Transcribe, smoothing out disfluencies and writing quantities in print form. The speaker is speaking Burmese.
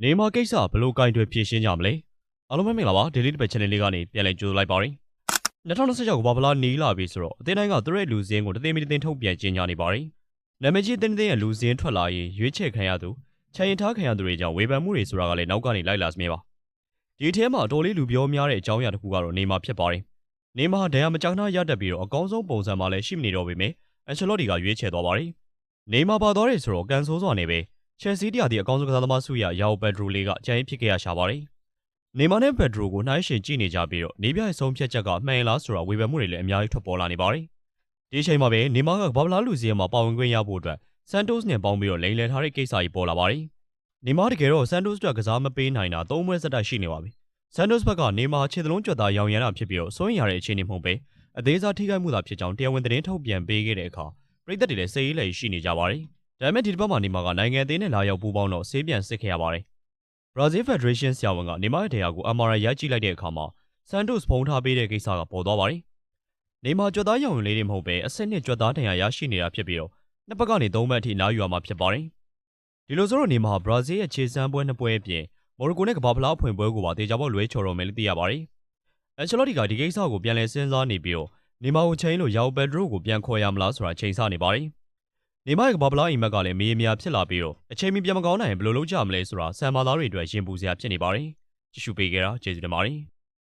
နေမာကိစ္စဘလို့ကင်တွေဖြည့်ရှင်းကြမလဲအားလုံးပဲမင်္ဂလာပါ Daily Debate Channel လေးကနေပြန်လည်ကြိုဆိုလိုက်ပါရစေ2026ကဘာဖလားနီးလာပြီဆိုတော့အသင်းတိုင်းကသူတို့ရဲ့လူစင်းကိုတသိမီတသိန်းထုတ်ပြန်ကြေညာနေပါတယ်နာမည်ကြီးအသင်းရဲ့လူစင်းထွက်လာရင်ရွေးချယ်ခံရသူခြံရင်ထားခံရသူတွေကြောင့်ဝေဖန်မှုတွေဆိုတာကလည်းနောက်ကနေလိုက်လာစမြဲပါဒီထဲမှာအတော်လေးလူပြောများတဲ့အကြောင်းအရာတစ်ခုကတော့နေမာဖြစ်ပါတယ်နေမာဒဏ်ရာမကြာခဏရတတ်ပြီးတော့အကောင်းဆုံးပုံစံမှာလည်းရှိမနေတော့ပေမဲ့အန်ချယ်လော့တီကရွေးချယ်သွားပါတယ်နေမာပါသွားတယ်ဆိုတော့ကန်ဆိုးစွာနေပဲချယ်ဆီတရားဒီအကောင်းဆုံးကစားသမားဆုရယာအိုပက်ဒရိုလေးကအကြမ်းဖြစ်ခဲ့ရရှာပါတယ်။နေမာနဲ့ပက်ဒရိုကိုနှိုင်းယှဉ်ကြည့်နေကြပြီးတော့နေပြရဲ့ဆုံးဖြတ်ချက်ကမှန်လားဆိုတာဝေဖန်မှုတွေလည်းအများကြီးထွက်ပေါ်လာနေပါတယ်။ဒီအချိန်မှာပဲနေမာကဘာဗလာလူစီရဲ့မှာပါဝင်ခွင့်ရဖို့အတွက်ဆန်တိုစ်နဲ့ပေါင်းပြီးတော့လိန်လည်ထားတဲ့ကိစ္စကြီးပေါ်လာပါတယ်။နေမာတကယ်တော့ဆန်တိုစ်အတွက်ကစားမပေးနိုင်တာ၃ပွဲဆက်တိုက်ရှိနေပါပြီ။ဆန်တိုစ်ဘက်ကနေမာခြေသလုံးကြွက်သားရောင်ရမ်းတာဖြစ်ပြီးတော့စိုးရင်ရတဲ့အခြေအနေမဟုတ်ပဲအသေးစားထိခိုက်မှုသာဖြစ်ကြောင်းတရားဝင်သတင်းထုတ်ပြန်ပေးခဲ့တဲ့အခါပြည်သက်တွေလည်းစိတ်အေးလည်းရှိနေကြပါတယ်။ဒါပေမဲ့ဒီတစ်ပတ်မှာနေမာကနိုင်ငံအသင်းနဲ့လာရောက်ပူးပေါင်းတော့ဆေးပြန်စစ်ခဲ့ရပါတယ်။ Brazil Federation ဆရာဝန်ကနေမာရဲ့တရားကို MRI ရိုက်ကြည့်လိုက်တဲ့အခါမှာ Santos ဖုံးထားပေးတဲ့ကိစ္စကပေါ်သွားပါတယ်။နေမာကြွက်သားရောင်လေးတွေမဟုတ်ပဲအဆင့်နှစ်ကြွက်သားဒဏ်ရာရရှိနေတာဖြစ်ပြီးတော့နှစ်ပတ်ကနေ၃ပတ်အထိနားယူရမှာဖြစ်ပါတယ်။ဒီလိုဆိုတော့နေမာဟာ Brazil ရဲ့ခြေစမ်းပွဲနှစ်ပွဲအပြင်မော်ရိုကိုနဲ့ကမ္ဘာဖလားအဖွင့်ပွဲကိုပါတေချာပေါက်လွဲချော်တော်မယ်လို့သိရပါတယ်။အန်ချယ်လော့တီကဒီကိစ္စကိုပြန်လည်စဉ်းစားနေပြီးတော့နေမာကိုချိန်လို့ယာအိုပက်ဒရိုကိုပြန်ခေါ်ရမလားဆိုတာချိန်ဆနေပါတယ်။နေမာရဲ့ကမ္ဘာဖလားအိမ်မက်ကလည်းမေးမြာဖြစ်လာပြီးတော့အချိန်မီပြန်မကောင်းနိုင်ဘယ်လိုလုပ်ကြမလဲဆိုတာဆန်မာသားတွေအတွက်ရင်ပူစရာဖြစ်နေပါတယ်။ကြည့်ရှုပေးကြတာကျေးဇူးတင်ပါတယ်။